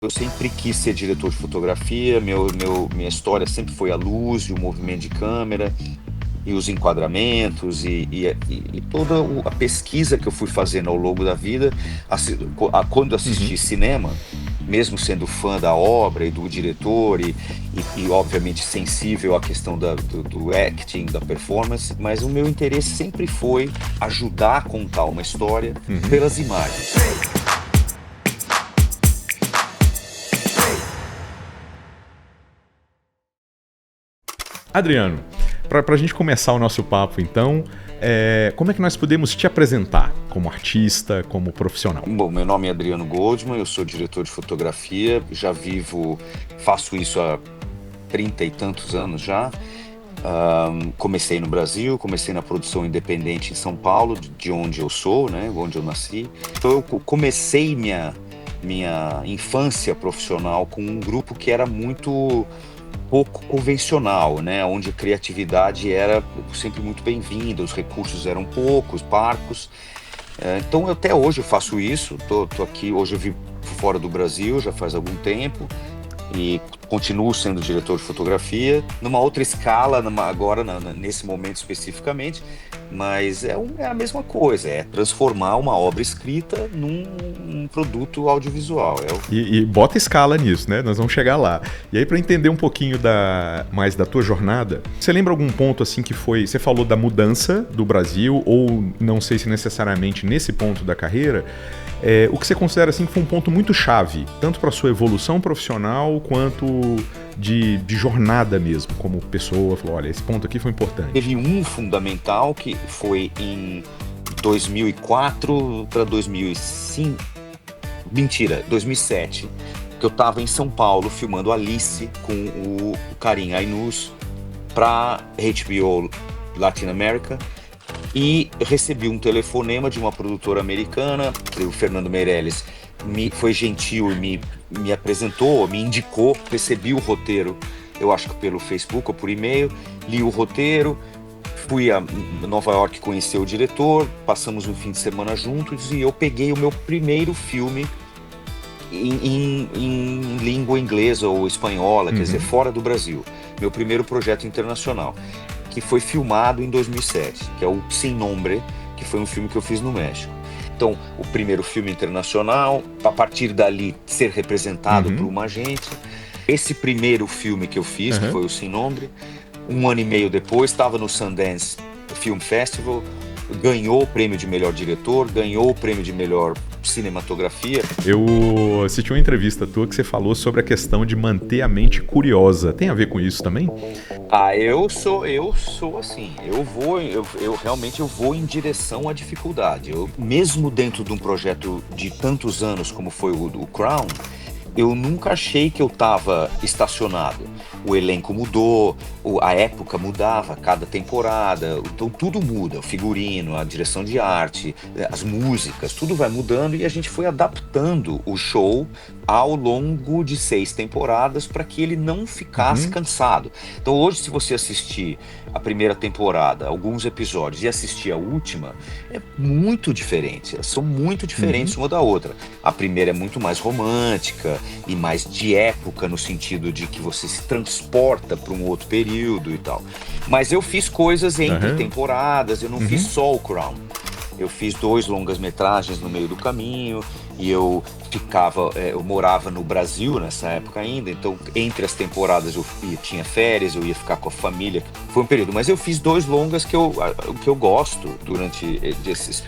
Eu sempre quis ser diretor de fotografia, minha história sempre foi a luz e o movimento de câmera e os enquadramentos e toda a pesquisa que eu fui fazendo ao longo da vida, quando Uhum. assisti cinema, mesmo sendo fã da obra e do diretor e obviamente sensível à questão do acting, da performance, mas o meu interesse sempre foi ajudar a contar uma história Uhum. pelas imagens. Adriano, para a gente começar o nosso papo, então, como é que nós podemos te apresentar como artista, como profissional? Bom, meu nome é Adriano Goldman, eu sou diretor de fotografia, faço isso há 30 e tantos anos já. Comecei no Brasil, comecei na produção independente em São Paulo, de onde eu sou, né, onde eu nasci. Então eu comecei minha infância profissional com um grupo que era muito pouco convencional, né, onde a criatividade era sempre muito bem-vinda, os recursos eram poucos, parcos. Então até hoje eu faço isso, tô aqui, hoje eu vivo fora do Brasil já faz algum tempo e continuo sendo diretor de fotografia, numa outra escala, agora nesse momento especificamente, mas é a mesma coisa, é transformar uma obra escrita num produto audiovisual. E bota escala nisso, né? Nós vamos chegar lá. E aí, para entender um pouquinho mais da tua jornada, você lembra algum ponto assim que foi... Você falou da mudança do Brasil, ou não sei se necessariamente nesse ponto da carreira, o que você considera assim que foi um ponto muito chave, tanto para sua evolução profissional quanto de jornada mesmo, como pessoa? Falou, olha, esse ponto aqui foi importante. Teve um fundamental que foi em 2004 para 2005, mentira, 2007, que eu estava em São Paulo filmando Alice com o Karim Ainus para HBO Latin America e recebi um telefonema de uma produtora americana, que o Fernando Meirelles foi gentil e me apresentou, me indicou, recebi o roteiro, eu acho que pelo Facebook ou por e-mail, li o roteiro, fui a Nova York conhecer o diretor, passamos um fim de semana juntos e eu peguei o meu primeiro filme em língua inglesa ou espanhola, quer dizer, fora do Brasil. Meu primeiro projeto internacional, que foi filmado em 2007, que é o Sin Nombre, que foi um filme que eu fiz no México. Então, o primeiro filme internacional, a partir dali ser representado por uma agente. Esse primeiro filme que eu fiz, que foi o Sin Nombre, um ano e meio depois, estava no Sundance Film Festival, ganhou o prêmio de melhor diretor, ganhou o prêmio de melhor cinematografia. Eu assisti uma entrevista tua que você falou sobre a questão de manter a mente curiosa. Tem a ver com isso também? Eu sou assim, eu realmente vou em direção à dificuldade. Mesmo dentro de um projeto de tantos anos como foi o Crown, eu nunca achei que eu estava estacionado. O elenco mudou, a época mudava, cada temporada, então tudo muda, o figurino, a direção de arte, as músicas, tudo vai mudando e a gente foi adaptando o show ao longo de 6 temporadas para que ele não ficasse cansado. Então hoje, se você assistir a primeira temporada, alguns episódios, e assistir a última, é muito diferente, elas são muito diferentes uma da outra. A primeira é muito mais romântica e mais de época, no sentido de que você se transporta para um outro período e tal. Mas eu fiz coisas entre temporadas, eu não fiz só o Crown. Eu fiz 2 longas-metragens no meio do caminho e eu morava no Brasil nessa época ainda, então entre as temporadas tinha férias, eu ia ficar com a família, foi um período, mas eu fiz 2 longas que eu gosto durante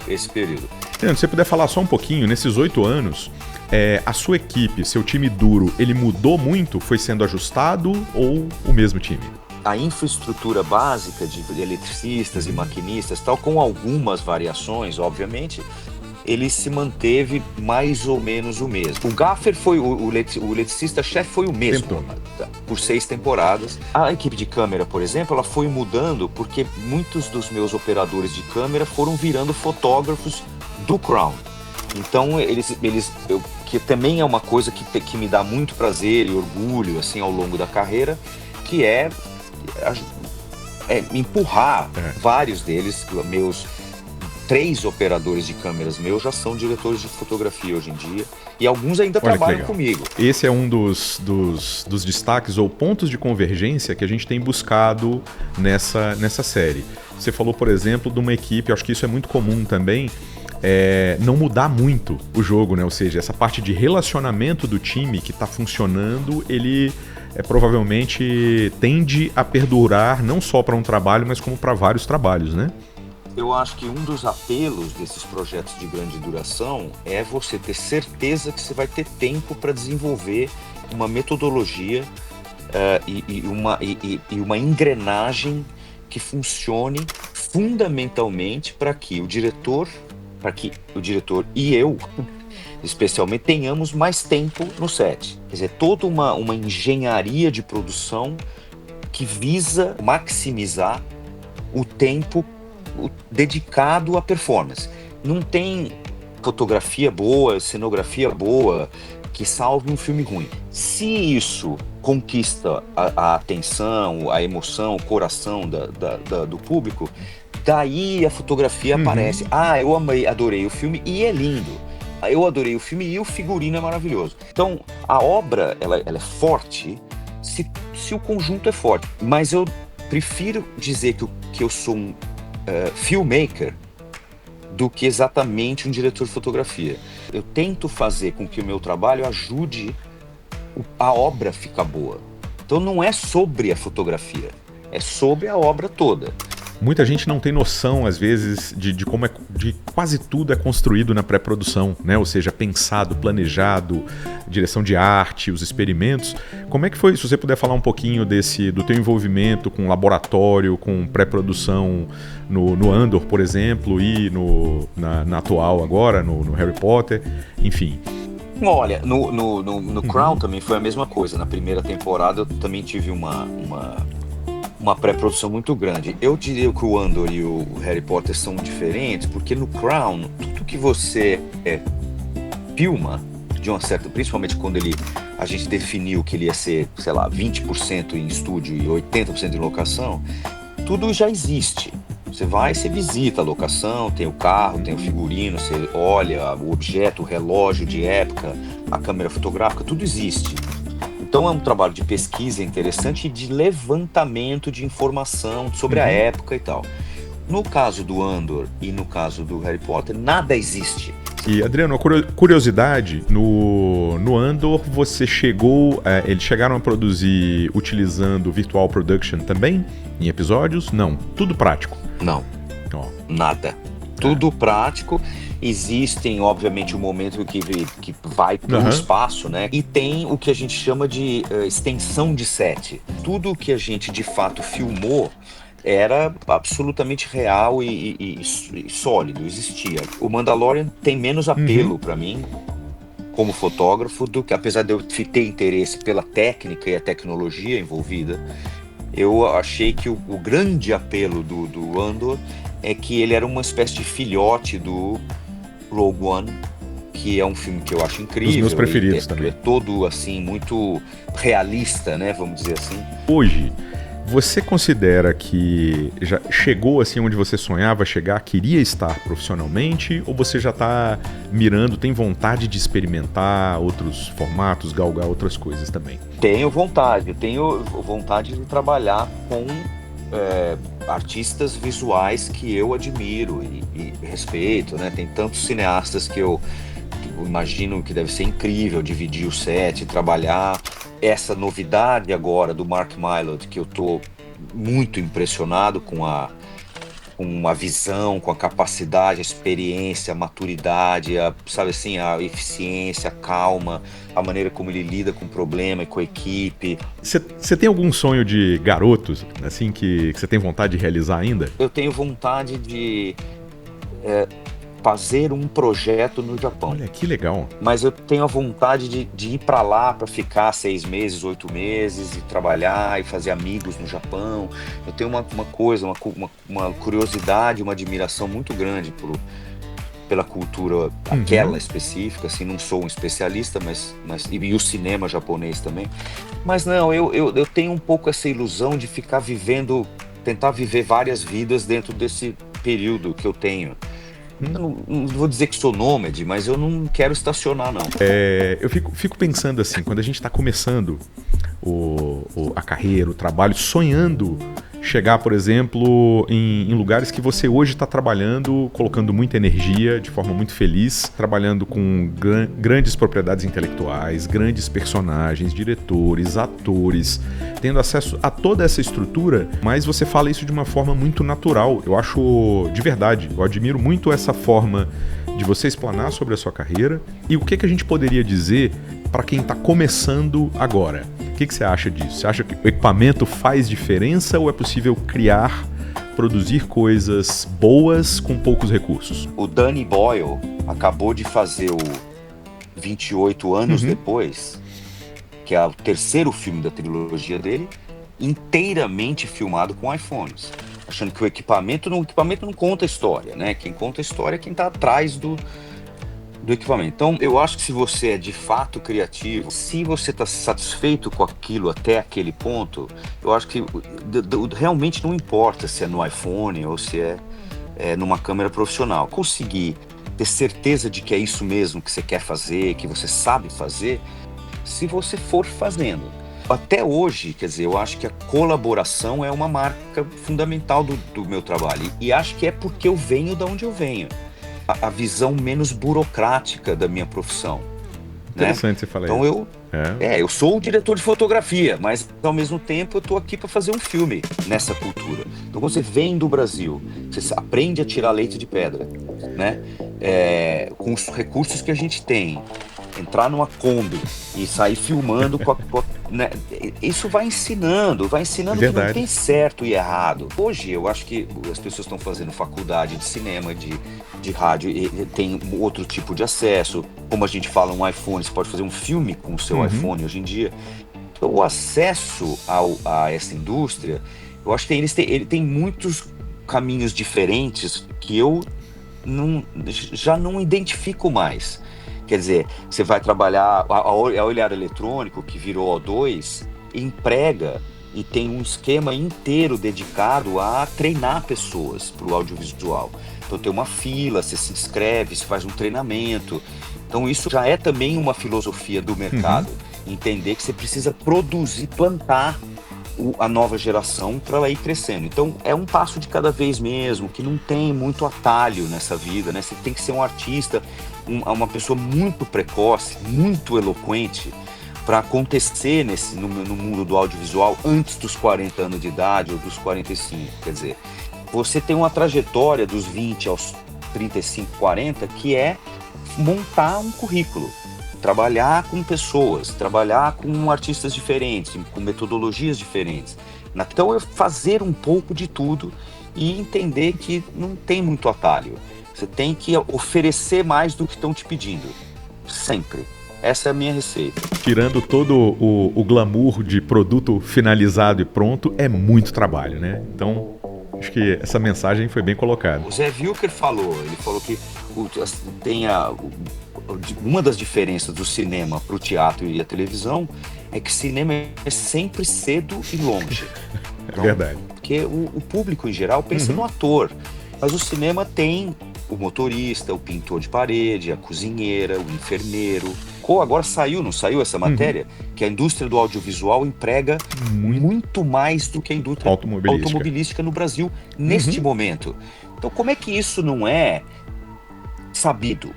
esse período. Se você puder falar só um pouquinho, nesses 8 anos, a sua equipe, seu time duro, ele mudou muito? Foi sendo ajustado ou o mesmo time? A infraestrutura básica de eletricistas e maquinistas, tal, com algumas variações, obviamente, ele se manteve mais ou menos o mesmo. O gaffer foi o eletricista-chefe foi o mesmo por 6 temporadas. A equipe de câmera, por exemplo, ela foi mudando porque muitos dos meus operadores de câmera foram virando fotógrafos do Crown. Então que também é uma coisa que me dá muito prazer e orgulho assim ao longo da carreira, que é empurrar vários deles, meus 3 operadores de câmeras meus já são diretores de fotografia hoje em dia, e alguns ainda trabalham comigo. Esse é um dos destaques ou pontos de convergência que a gente tem buscado nessa série. Você falou, por exemplo, de uma equipe, acho que isso é muito comum também, não mudar muito o jogo, né? Ou seja, essa parte de relacionamento do time que está funcionando, ele provavelmente tende a perdurar não só para um trabalho, mas como para vários trabalhos, né? Eu acho que um dos apelos desses projetos de grande duração é você ter certeza que você vai ter tempo para desenvolver uma metodologia e uma engrenagem que funcione fundamentalmente para que o diretor e eu, especialmente, tenhamos mais tempo no set. Quer dizer, toda uma engenharia de produção que visa maximizar o tempo dedicado à performance. Não tem fotografia boa, cenografia boa que salve um filme ruim. Se isso conquista a atenção, a emoção, o coração do público, daí a fotografia aparece. Eu adorei o filme e é lindo. Eu adorei o filme e o figurino é maravilhoso. Então, a obra ela é forte se o conjunto é forte. Mas eu prefiro dizer que eu sou um filmmaker do que exatamente um diretor de fotografia. Eu tento fazer com que o meu trabalho ajude a obra a ficar boa. Então não é sobre a fotografia, é sobre a obra toda. Muita gente não tem noção, às vezes, de como de quase tudo é construído na pré-produção, né? Ou seja, pensado, planejado, direção de arte, os experimentos. Como é que foi, se você puder falar um pouquinho do teu envolvimento com laboratório, com pré-produção no Andor, por exemplo, e na atual agora, no Harry Potter, enfim. Olha, no Crown também foi a mesma coisa. Na primeira temporada eu também tive uma pré-produção muito grande. Eu diria que o Andor e o Harry Potter são diferentes, porque no Crown, tudo que você filma, de uma certa, principalmente quando a gente definiu que ele ia ser, sei lá, 20% em estúdio e 80% em locação, tudo já existe. Você vai, você visita a locação, tem o carro, tem o figurino, você olha o objeto, o relógio de época, a câmera fotográfica, tudo existe. Então é um trabalho de pesquisa interessante e de levantamento de informação sobre a época e tal. No caso do Andor e no caso do Harry Potter, nada existe. E, Adriano, curiosidade, no Andor você eles chegaram a produzir utilizando Virtual Production também, em episódios? Não, tudo prático? Não, nada. Tudo prático. Existem, obviamente, um momento que vai para o espaço, né? E tem o que a gente chama de extensão de set. Tudo que a gente, de fato, filmou era absolutamente real e sólido, existia. O Mandalorian tem menos apelo para mim, como fotógrafo, do que, apesar de eu ter interesse pela técnica e a tecnologia envolvida, eu achei que o grande apelo do Andor é que ele era uma espécie de filhote do Rogue One, que é um filme que eu acho incrível. Dos meus preferidos também. É todo, assim, muito realista, né, vamos dizer assim. Hoje, você considera que já chegou assim onde você sonhava chegar, queria estar profissionalmente, ou você já está mirando, tem vontade de experimentar outros formatos, galgar outras coisas também? Tenho vontade de trabalhar com artistas visuais que eu admiro e respeito, né? Tem tantos cineastas que eu imagino que deve ser incrível dividir o set, trabalhar. Essa novidade agora do Mark Mylod, que eu tô muito impressionado com a visão, com a capacidade, a experiência, a maturidade, sabe assim, a eficiência, a calma, a maneira como ele lida com o problema e com a equipe. Você tem algum sonho de garotos, assim, que você tem vontade de realizar ainda? Eu tenho vontade de fazer um projeto no Japão. Olha, que legal. Mas eu tenho a vontade de ir para lá para ficar 6 meses, 8 meses e trabalhar e fazer amigos no Japão. Eu tenho uma curiosidade, uma admiração muito grande pela cultura aquela específica, assim, não sou um especialista, mas e o cinema japonês também. Mas não, eu tenho um pouco essa ilusão de ficar tentar viver várias vidas dentro desse período que eu tenho. Eu não vou dizer que sou nômade, mas eu não quero estacionar, não. Eu fico pensando assim, quando a gente está começando a carreira, o trabalho, sonhando chegar, por exemplo, em lugares que você hoje está trabalhando, colocando muita energia, de forma muito feliz, trabalhando com grandes propriedades intelectuais, grandes personagens, diretores, atores, tendo acesso a toda essa estrutura, mas você fala isso de uma forma muito natural. Eu acho, de verdade, eu admiro muito essa forma de você explanar sobre a sua carreira e o que a gente poderia dizer para quem está começando agora. O que você acha disso? Você acha que o equipamento faz diferença ou é possível criar, produzir coisas boas com poucos recursos? O Danny Boyle acabou de fazer o 28 anos depois, que é o terceiro filme da trilogia dele, inteiramente filmado com iPhones. Achando que o equipamento não conta a história, né? Quem conta a história é quem está atrás do equipamento. Então, eu acho que se você é de fato criativo, se você está satisfeito com aquilo até aquele ponto, eu acho que realmente não importa se é no iPhone ou se é numa câmera profissional. Conseguir ter certeza de que é isso mesmo que você quer fazer, que você sabe fazer, se você for fazendo. Até hoje, quer dizer, eu acho que a colaboração é uma marca fundamental do meu trabalho. E acho que é porque eu venho de onde eu venho. A visão menos burocrática da minha profissão. Interessante, né? Você falar então isso. eu sou o diretor de fotografia, mas ao mesmo tempo eu estou aqui para fazer um filme nessa cultura. Então quando você vem do Brasil, você aprende a tirar leite de pedra, né? Com os recursos que a gente tem, entrar numa Kombi e sair filmando né? Isso vai ensinando que não tem certo e errado. Hoje eu acho que as pessoas estão fazendo faculdade de cinema, de rádio, e tem outro tipo de acesso. Como a gente fala, um iPhone, você pode fazer um filme com o seu iPhone hoje em dia. Então o acesso a essa indústria, eu acho que ele tem muitos caminhos diferentes que eu já não identifico mais. Quer dizer, você vai trabalhar, a Olhar Eletrônico, que virou O2, emprega e tem um esquema inteiro dedicado a treinar pessoas para o audiovisual. Então tem uma fila, você se inscreve, você faz um treinamento. Então isso já é também uma filosofia do mercado. Entender que você precisa produzir, plantar a nova geração para ela ir crescendo. Então é um passo de cada vez mesmo, que não tem muito atalho nessa vida, né? Você tem que ser um artista, uma pessoa muito precoce, muito eloquente, para acontecer no mundo do audiovisual antes dos 40 anos de idade ou dos 45. Quer dizer, você tem uma trajetória dos 20 aos 35, 40, que é montar um currículo. Trabalhar com pessoas, trabalhar com artistas diferentes, com metodologias diferentes. Então é fazer um pouco de tudo e entender que não tem muito atalho. Você tem que oferecer mais do que estão te pedindo. Sempre. Essa é a minha receita. Tirando todo o glamour de produto finalizado e pronto, é muito trabalho, né? Então, acho que essa mensagem foi bem colocada. O Zé Wilker falou que uma das diferenças do cinema para o teatro e a televisão é que cinema é sempre cedo e longe. É verdade. Porque o público, em geral, pensa no ator. Mas o cinema tem o motorista, o pintor de parede, a cozinheira, o enfermeiro. Agora não saiu essa matéria? Que a indústria do audiovisual emprega muito mais do que a indústria automobilística no Brasil neste momento. Então como é que isso não é sabido?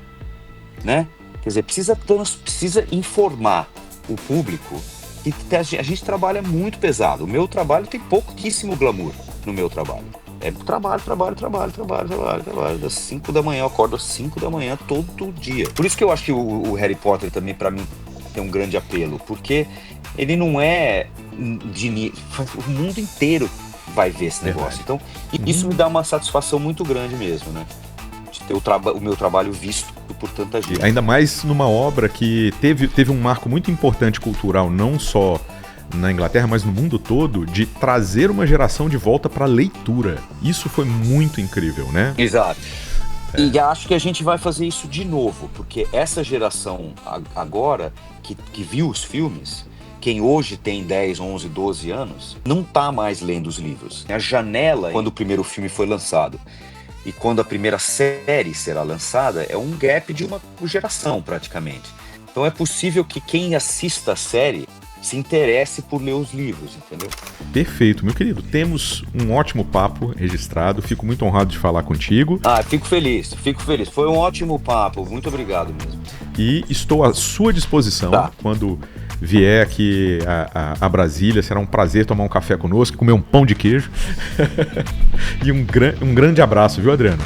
Né? Quer dizer, precisa informar o público que a gente trabalha muito pesado. O meu trabalho tem pouquíssimo glamour no meu trabalho. É trabalho. Das 5 da manhã, eu acordo às 5 da manhã todo dia. Por isso que eu acho que o Harry Potter também, pra mim, tem um grande apelo. Porque ele não é o mundo inteiro vai ver esse negócio. Então, isso me dá uma satisfação muito grande mesmo, né? De ter o meu trabalho visto por tanta gente. Ainda mais numa obra que teve um marco muito importante cultural, não só na Inglaterra, mas no mundo todo, de trazer uma geração de volta para a leitura. Isso foi muito incrível, né? Exato. E acho que a gente vai fazer isso de novo, porque essa geração agora, que viu os filmes, quem hoje tem 10, 11, 12 anos, não tá mais lendo os livros. A janela, quando o primeiro filme foi lançado, e quando a primeira série será lançada, é um gap de uma geração praticamente. Então é possível que quem assista a série se interesse por ler os livros, entendeu? Perfeito, meu querido. Temos um ótimo papo registrado. Fico muito honrado de falar contigo. Fico feliz, fico feliz. Foi um ótimo papo, muito obrigado mesmo. E estou à sua disposição quando vier aqui a Brasília. Será um prazer tomar um café conosco, comer um pão de queijo. E um grande abraço, viu, Adriano?